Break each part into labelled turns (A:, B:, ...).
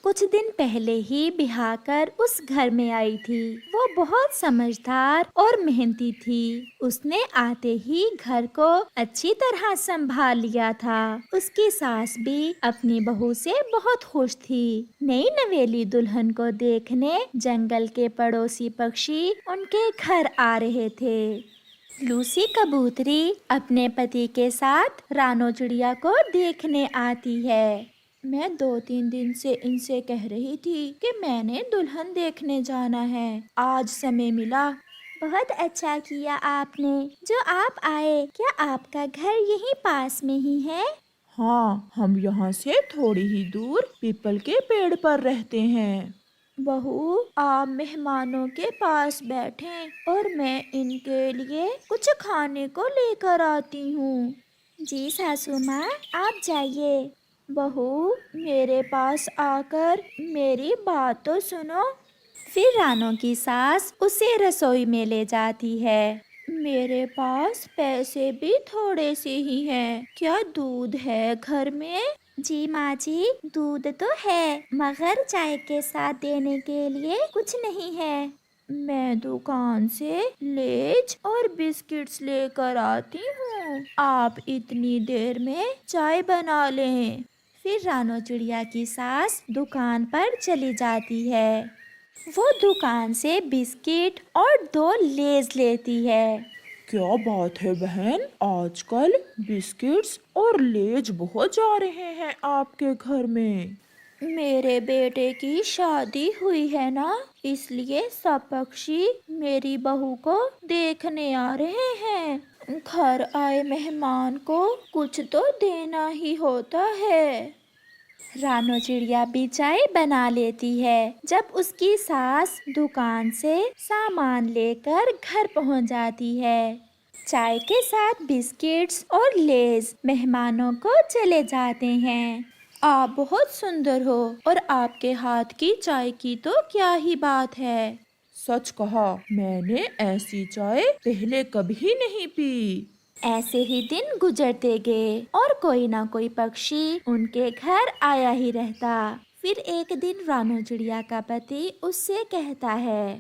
A: کچھ دن پہلے ہی بیاہ کر اس گھر میں آئی تھی۔ وہ بہت سمجھدار اور محنتی تھی۔ اس نے آتے ہی گھر کو اچھی طرح سنبھال لیا تھا۔ اس کی ساس بھی اپنی بہو سے بہت خوش تھی۔ نئی نویلی دلہن کو دیکھنے جنگل کے پڑوسی پکشی ان کے گھر آ رہے تھے۔ لوسی کبوتری اپنے پتی کے ساتھ رانو چڑیا کو دیکھنے آتی ہے۔ میں 2-3 دن سے ان سے کہہ رہی تھی کہ میں نے دلہن دیکھنے جانا ہے، آج سمے ملا۔ بہت اچھا کیا آپ نے جو آپ آئے۔ کیا آپ کا گھر یہیں پاس میں ہی ہے؟
B: ہاں، ہم یہاں سے تھوڑی ہی دور پیپل کے پیڑ پر رہتے ہیں۔
A: بہو، آپ مہمانوں کے پاس بیٹھیں اور میں ان کے لیے کچھ کھانے کو لے کر آتی ہوں۔ جی ساسو ماں، آپ جائیے۔ بہو، میرے پاس آ کر میری بات تو سنو۔ پھر رانو کی ساس اسے رسوئی میں لے جاتی ہے۔ میرے پاس پیسے بھی تھوڑے سے ہی ہیں، کیا دودھ ہے گھر میں؟ جی ماں جی، دودھ تو ہے مگر چائے کے ساتھ دینے کے لیے کچھ نہیں ہے۔ میں دکان سے لیج اور بسکٹس لے کر آتی ہوں، آپ اتنی دیر میں چائے بنا لیں۔ پھر رانو چڑیا کی ساس دکان پر چلی جاتی ہے۔ وہ دکان سے بسکٹ اور 2 لیز لیتی ہے۔
B: کیا بات ہے بہن، آج کل بسکٹس اور لیج بہت جا رہے ہیں آپ کے گھر میں۔
A: میرے بیٹے کی شادی ہوئی ہے نا، اس لیے سب پکشی میری بہو کو دیکھنے آ رہے ہیں۔ گھر آئے مہمان کو کچھ تو دینا ہی ہوتا ہے۔ رانو چڑیا بھی چائے بنا لیتی ہے۔ جب اس کی ساس دکان سے سامان لے کر گھر پہنچ جاتی ہے، چائے کے ساتھ بسکٹس اور لیز مہمانوں کو چلے جاتے ہیں۔ آپ بہت سندر ہو اور آپ کے ہاتھ کی چائے کی تو کیا ہی بات ہے۔
B: سچ کہا، میں نے ایسی چائے پہلے کبھی نہیں پی۔
A: ایسے ہی دن گزرتے گئے اور کوئی نہ کوئی پکشی ان کے گھر آیا ہی رہتا۔ پھر ایک دن رانو چڑیا کا پتی اس سے کہتا ہے،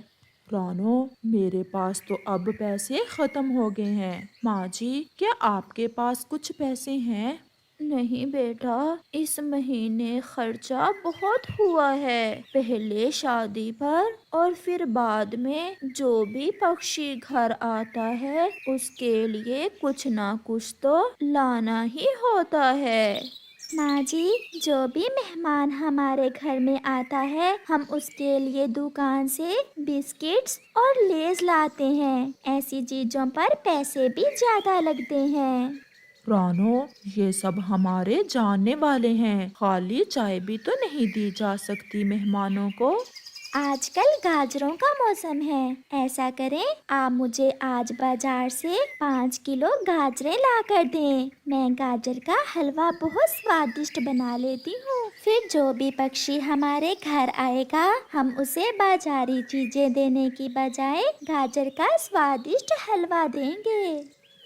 B: رانو، میرے پاس تو اب پیسے ختم ہو گئے ہیں۔ ماں جی، کیا آپ کے پاس کچھ پیسے ہیں؟
A: نہیں بیٹا، اس مہینے خرچہ بہت ہوا ہے، پہلے شادی پر اور پھر بعد میں جو بھی پکشی گھر آتا ہے اس کے لیے کچھ نہ کچھ تو لانا ہی ہوتا ہے۔ ماں جی، جو بھی مہمان ہمارے گھر میں آتا ہے ہم اس کے لیے دکان سے بسکٹس اور لیز لاتے ہیں، ایسی چیزوں پر پیسے بھی زیادہ لگتے ہیں۔
B: رانو، یہ سب ہمارے جاننے والے ہیں، خالی چائے بھی تو نہیں دی جا سکتی مہمانوں کو۔
A: آج کل گاجروں کا موسم ہے، ایسا کریں آپ مجھے آج بازار سے 5 کلو گاجریں لا کر دیں، میں گاجر کا حلوہ بہت سوادشٹ بنا لیتی ہوں۔ پھر جو بھی پکشی ہمارے گھر آئے گا ہم اسے بازاری چیزیں دینے کی بجائے گاجر کا سوادشٹ حلوہ دیں گے۔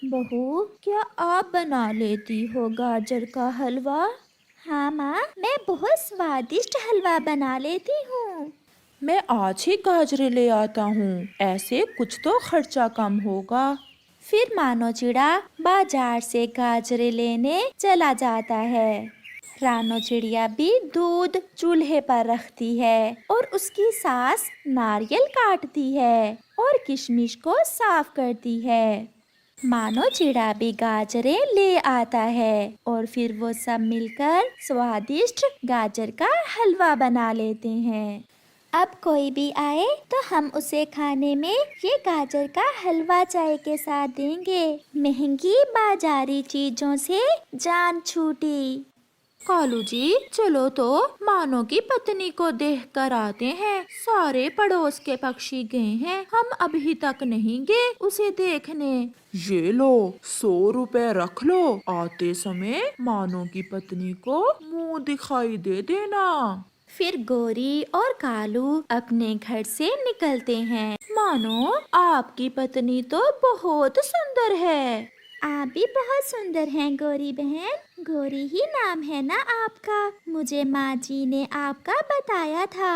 A: بہو، کیا آپ بنا لیتی ہو گاجر کا حلوہ؟ ہاں ماں، میں بہت سوادشٹ حلوہ بنا لیتی ہوں۔
B: میں آج ہی گاجریں لے آتا ہوں، ایسے کچھ تو خرچہ کم ہوگا۔
A: پھر مانو چڑا بازار سے گاجریں لینے چلا جاتا ہے۔ رانو چڑیا بھی دودھ چولہے پر رکھتی ہے اور اس کی ساس ناریل کاٹتی ہے اور کشمش کو صاف کرتی ہے۔ مانو چڑا بھی گاجریں لے آتا ہے اور پھر وہ سب مل کر سوادشٹ گاجر کا حلوہ بنا لیتے ہیں۔ اب کوئی بھی آئے تو ہم اسے کھانے میں یہ گاجر کا حلوہ چائے کے ساتھ دیں گے۔ مہنگی بازاری چیزوں سے جان چھوٹی۔
B: کالو جی، چلو تو مانو کی پتنی کو دیکھ کر آتے ہیں، سارے پڑوس کے پکشی گئے ہیں، ہم ابھی تک نہیں گئے اسے دیکھنے۔ یہ لو، 100 روپے رکھ لو، آتے سمے مانو کی پتنی کو منہ دکھائی دے دینا۔
A: پھر گوری اور کالو اپنے گھر سے نکلتے ہیں۔ مانو، آپ کی پتنی تو بہت سندر ہے۔ آپ بھی بہت سندر ہیں گوری بہن، گوری ہی نام ہے نا آپ کا؟ مجھے ماں جی نے آپ کا بتایا تھا۔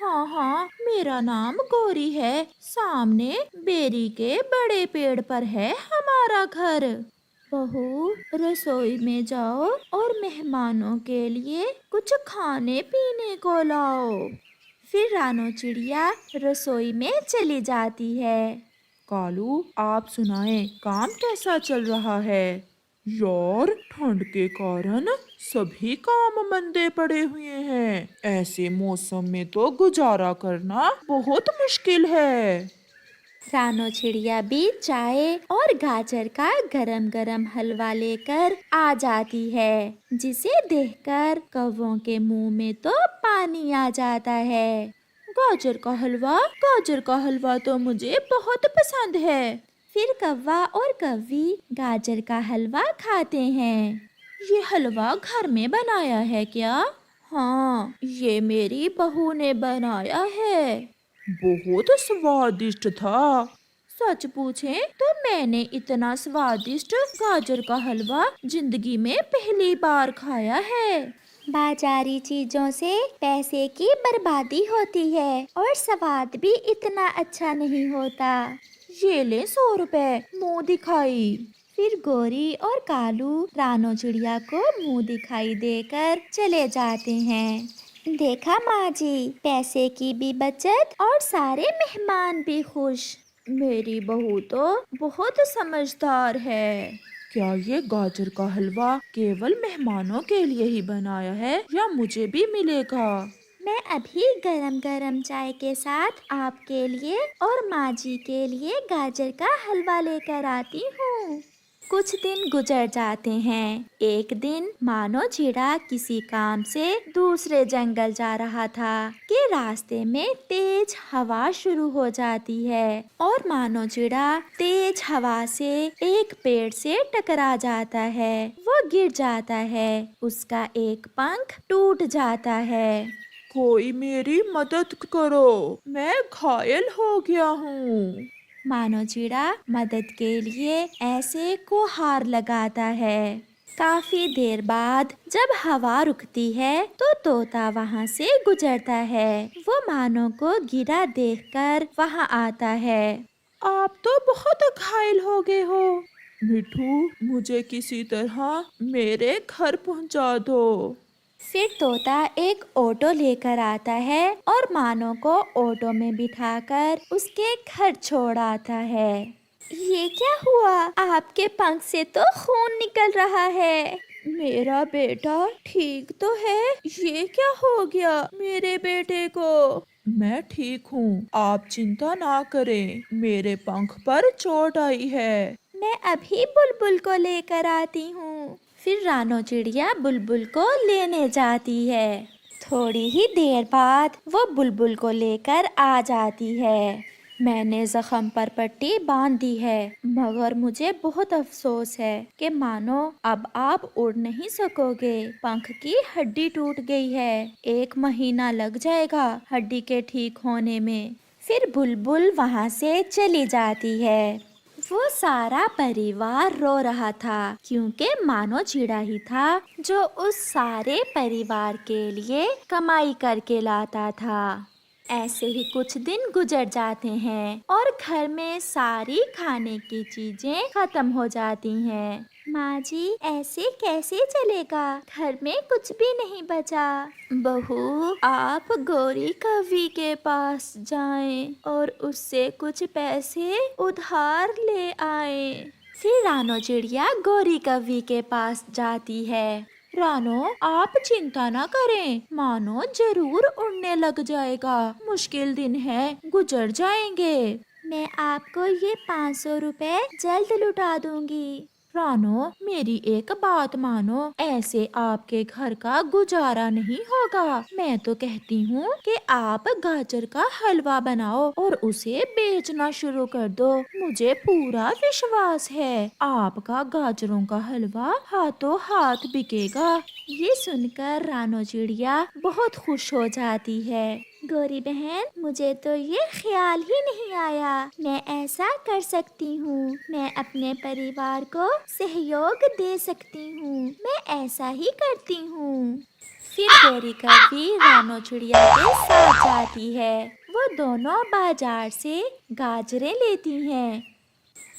B: ہاں ہاں، میرا نام گوری ہے، سامنے بیری کے بڑے پیڑ پر ہے ہمارا گھر۔
A: بہو، رسوئی میں جاؤ اور مہمانوں کے لیے کچھ کھانے پینے کو لاؤ۔ پھر رانو چڑیا رسوئی میں چلی جاتی ہے۔
B: کالو، آپ سنائیں، کام کیسا چل رہا ہے؟ یار، ٹھنڈ کے کارن سبھی کام مندے پڑے ہوئے ہیں، ایسے موسم میں تو گزارا کرنا بہت مشکل ہے۔
A: رانو چڑیا بھی چائے اور گاجر کا گرم گرم حلوہ لے کر آ جاتی ہے، جسے دیکھ کر کووں کے منہ میں تو پانی آ جاتا ہے۔
B: گاجر کا حلوہ، گاجر کا حلوہ تو مجھے بہت پسند ہے۔
A: پھر کوا اور کوی گاجر کا حلوہ کھاتے ہیں۔
B: یہ حلوہ گھر میں بنایا ہے کیا؟
A: ہاں، یہ میری بہو نے بنایا ہے۔
B: بہت سوادشٹ تھا۔ سچ پوچھیں تو میں نے اتنا سوادشٹ گاجر کا حلوہ زندگی میں پہلی بار کھایا ہے۔
A: بازاری چیزوں سے پیسے کی بربادی ہوتی ہے اور سواد بھی اتنا اچھا نہیں ہوتا۔
B: یہ لے 100 روپے، منہ دکھائی۔
A: پھر گوری اور کالو رانو چڑیا کو منہ دکھائی دے کر چلے جاتے ہیں۔ دیکھا ماں جی، پیسے کی بھی بچت اور سارے مہمان بھی خوش۔
B: میری بہو تو بہت سمجھدار ہے۔ کیا یہ گاجر کا حلوہ کیول مہمانوں کے لیے ہی بنایا ہے یا مجھے بھی ملے گا؟
A: میں ابھی گرم گرم چائے کے ساتھ آپ کے لیے اور ماں جی کے لیے گاجر کا حلوہ لے کر آتی ہوں۔ کچھ دن گزر جاتے ہیں۔ ایک دن مانو چیڑا کسی کام سے دوسرے جنگل جا رہا تھا کہ راستے میں تیز ہوا شروع ہو جاتی ہے اور مانو چیڑا تیز ہوا سے ایک پیڑ سے ٹکرا جاتا ہے۔ وہ گر جاتا ہے، اس کا ایک پنکھ ٹوٹ جاتا ہے۔
B: کوئی میری مدد کرو، میں گھائل ہو گیا ہوں۔
A: مانو چیڑا مدد کے لیے ایسے گہار لگاتا ہے۔ کافی دیر بعد جب ہوا رکتی ہے تو طوطا وہاں سے گزرتا ہے۔ وہ مانو کو گرا دیکھ کر وہاں آتا ہے۔
B: آپ تو بہت گھائل ہو گئے ہو، مٹھو، مجھے کسی طرح میرے گھر پہنچا دو۔
A: پھر طوطا ایک آٹو لے کر آتا ہے اور مانو کو آٹو میں بٹھا کر اس کے گھر چھوڑ آتا ہے۔ یہ کیا ہوا؟ آپ کے پنکھ سے تو خون نکل رہا ہے۔
B: میرا بیٹا ٹھیک تو ہے؟ یہ کیا ہو گیا میرے بیٹے کو؟ میں ٹھیک ہوں، آپ چنتا نہ کریں، میرے پنکھ پر چوٹ آئی ہے۔
A: میں ابھی بلبل کو لے کر آتی ہوں۔ پھر رانو چڑیا بلبل کو لینے جاتی ہے۔ تھوڑی ہی دیر بعد وہ بلبل کو لے کر آ جاتی ہے۔ میں نے زخم پر پٹی باندھ دی ہے، مگر مجھے بہت افسوس ہے کہ مانو اب آپ اڑ نہیں سکو گے، پنکھ کی ہڈی ٹوٹ گئی ہے، 1 مہینہ لگ جائے گا ہڈی کے ٹھیک ہونے میں۔ پھر بلبل وہاں سے چلی جاتی ہے۔ وہ سارا پریوار رو رہا تھا کیونکہ مانو چیڑا ہی تھا جو اس سارے پریوار کے لیے کمائی کر کے لاتا تھا۔ ایسے ہی کچھ دن گزر جاتے ہیں اور گھر میں ساری کھانے کی چیزیں ختم ہو جاتی ہیں۔ ماں جی، ایسے کیسے چلے گا؟ گھر میں کچھ بھی نہیں بچا۔ بہو، آپ گوری کوی کے پاس جائیں اور اس سے کچھ پیسے ادھار لے آئیں۔ پھر رانو چڑیا گوری کوی کے پاس جاتی ہے۔
B: رانو، آپ چنتا نہ کریں، مانو ضرور اڑنے لگ جائے گا، مشکل دن ہے، گزر جائیں گے۔
A: میں آپ کو یہ 500 روپے جلد لوٹا دوں گی۔
B: رانو، میری ایک بات مانو، ایسے آپ کے گھر کا گزارا نہیں ہوگا۔ میں تو کہتی ہوں کہ آپ گاجر کا حلوہ بناؤ اور اسے بیچنا شروع کر دو، مجھے پورا وشواس ہے آپ کا گاجروں کا حلوہ ہاتھوں ہاتھ بکے گا۔
A: یہ سن کر رانو چڑیا بہت خوش ہو جاتی ہے گوری بہن، مجھے تو یہ خیال ہی نہیں آیا میں ایسا کر سکتی ہوں، میں اپنے پریوار کو سہیوگ دے سکتی ہوں، میں ایسا ہی کرتی ہوں۔ پھر گوری کوی رانو چڑیا کے ساتھ جاتی ہے۔ وہ دونوں بازار سے گاجریں لیتی ہیں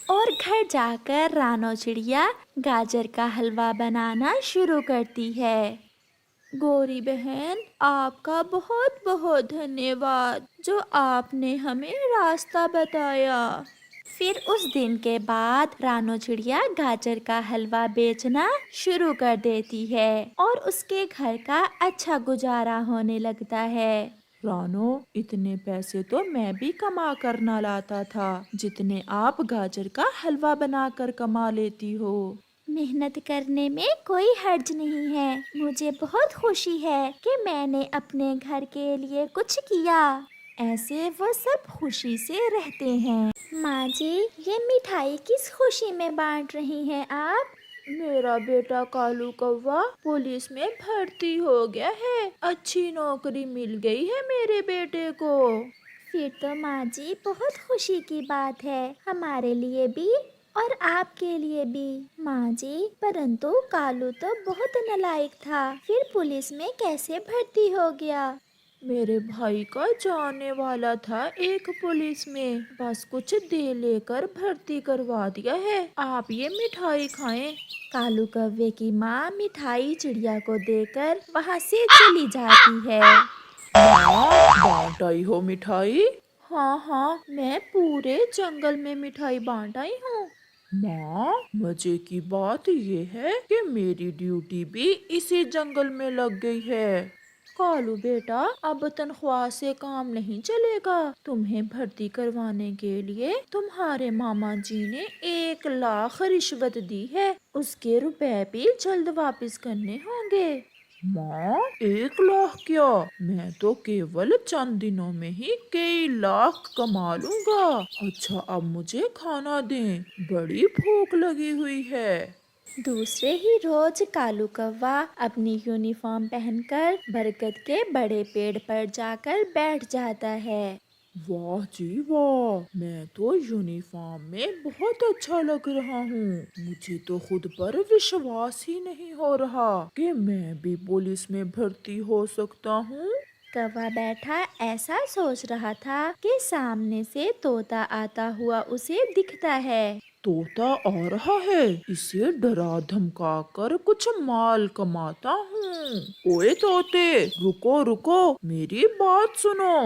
A: اور گھر جا کر رانو چڑیا گاجر کا حلوہ بنانا شروع کرتی ہے۔ گوری بہن، آپ کا بہت بہت دھنیہ واد جو آپ نے ہمیں راستہ بتایا۔ پھر اس دن کے بعد رانو چڑیا گاجر کا حلوہ بیچنا شروع کر دیتی ہے اور اس کے گھر کا اچھا گزارا ہونے لگتا ہے۔
B: رانو، اتنے پیسے تو میں بھی کما کر نہ لاتا تھا جتنے آپ گاجر کا حلوہ بنا کر کما لیتی ہو۔
A: محنت کرنے میں کوئی حرج نہیں ہے، مجھے بہت خوشی ہے کہ میں نے اپنے گھر کے لیے کچھ کیا۔ ایسے وہ سب خوشی سے رہتے ہیں۔ ماں جی، یہ مٹھائی کس خوشی میں بانٹ رہی ہیں آپ؟
B: میرا بیٹا کالو کوا پولیس میں بھرتی ہو گیا ہے، اچھی نوکری مل گئی ہے میرے بیٹے کو۔
A: پھر تو ماں جی بہت خوشی کی بات ہے، ہمارے لیے بھی اور آپ کے لیے بھی۔ ماں جی، پرنتو کالو تو بہت نالائق تھا، پھر پولیس میں کیسے بھرتی ہو گیا؟
B: میرے بھائی کا جانے والا تھا ایک پولیس میں، بس کچھ دے لے کر بھرتی کروا دیا ہے۔ آپ یہ مٹھائی کھائیں۔
A: کالو کوے کی ماں مٹھائی چڑیا کو دے کر وہاں سے چلی جاتی ہے۔
B: ماں، بانٹ آئی ہو مٹھائی؟ ہاں ہاں، میں پورے جنگل میں مٹھائی بانٹ آئی ہوں۔ ماں، مزے کی بات یہ ہے کہ میری ڈیوٹی بھی اسی جنگل میں لگ گئی ہے۔ کالو بیٹا، اب تنخواہ سے کام نہیں چلے گا، تمہیں بھرتی کروانے کے لیے تمہارے ماما جی نے 1,00,000 رشوت دی ہے، اس کے روپے بھی جلد واپس کرنے ہوں گے۔ ماں، 1,00,000 کیا؟ میں تو کیول چند دنوں میں ہی کئی لاکھ کما لوں گا۔ اچھا، اب مجھے کھانا دیں، بڑی بھوک لگی ہوئی ہے۔
A: دوسرے ہی روز کالو کوا اپنی یونیفارم پہن کر برگد کے بڑے پیڑ پر جا کر بیٹھ جاتا ہے۔
B: واہ جی واہ، میں تو یونیفارم میں بہت اچھا لگ رہا ہوں، مجھے تو خود پر وشواس ہی نہیں ہو رہا کہ میں بھی پولیس میں بھرتی ہو سکتا ہوں۔
A: کوا بیٹھا ایسا سوچ رہا تھا کہ سامنے سے طوطا آتا ہوا اسے دکھتا ہے۔
B: طوطا آ رہا ہے، اسے ڈرا دھمکا کر کچھ مال کماتا ہوں۔ اوے طوطے، رکو رکو، میری بات سنو۔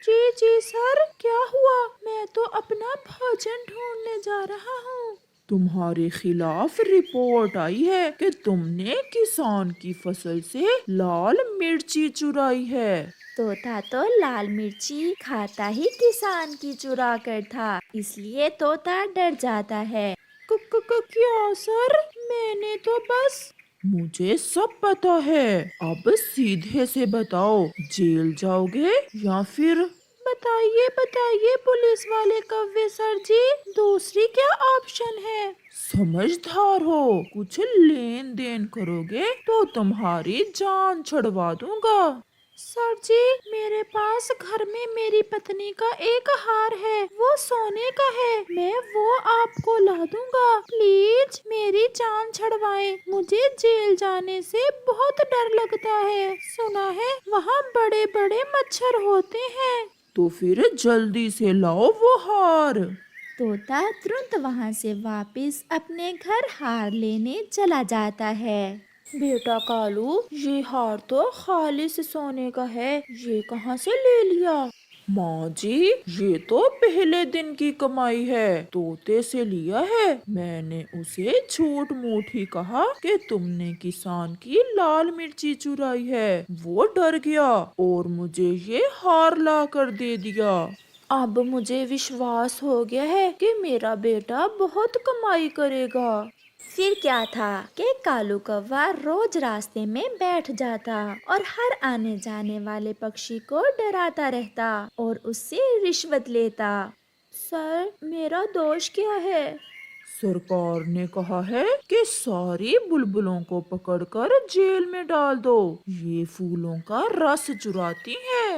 B: جی جی سر، کیا ہوا؟ میں تو اپنا بھوجن ڈھونڈنے جا رہا ہوں۔ تمہارے خلاف رپورٹ آئی ہے کہ تم نے کسان کی فصل سے لال مرچی چرائی ہے۔
A: طوطا تو لال مرچی کھاتا ہی کسان کی چرا کر تھا، اس لیے طوطا ڈر جاتا ہے۔
B: کیا سر؟ میں نے تو بس… مجھے سب پتا ہے، اب سیدھے سے بتاؤ، جیل جاؤ گے یا پھر… بتائیے بتائیے پولیس والے کوے سر جی، دوسری کیا آپشن ہے؟ سمجھدار ہو، کچھ لین دین کرو گے تو تمہاری جان چھڑوا دوں گا۔ سر جی، میرے پاس گھر میں میری پتنی کا ایک ہار ہے، وہ سونے کا ہے، میں وہ آپ کو لا دوں گا، پلیز میری جان چھڑوائیں، مجھے جیل جانے سے بہت ڈر لگتا ہے، سنا ہے وہاں بڑے بڑے مچھر ہوتے ہیں۔ تو پھر جلدی سے لاؤ وہ ہار۔
A: طوطا ترنت وہاں سے واپس اپنے گھر ہار لینے چلا جاتا ہے۔
B: بیٹا کالو، یہ ہار تو خالص سونے کا ہے، یہ کہاں سے لے لیا؟ ماں جی، یہ تو پہلے دن کی کمائی ہے، طوطے سے لیا ہے، میں نے اسے جھوٹ موٹ ہی کہا کہ تم نے کسان کی لال مرچی چرائی ہے، وہ ڈر گیا اور مجھے یہ ہار لا کر دے دیا۔ اب مجھے وشواس ہو گیا ہے کہ میرا بیٹا بہت کمائی کرے گا۔
A: پھر کیا تھا کہ کالو کوا روز راستے میں بیٹھ جاتا اور ہر آنے جانے والے پکشی کو ڈراتا رہتا اور اس سے رشوت لیتا۔
B: سر، میرا دوش کیا ہے؟ سرکار نے کہا ہے کہ ساری بلبلوں کو پکڑ کر جیل میں ڈال دو، یہ پھولوں کا رس چراتی ہیں۔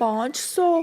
B: 500?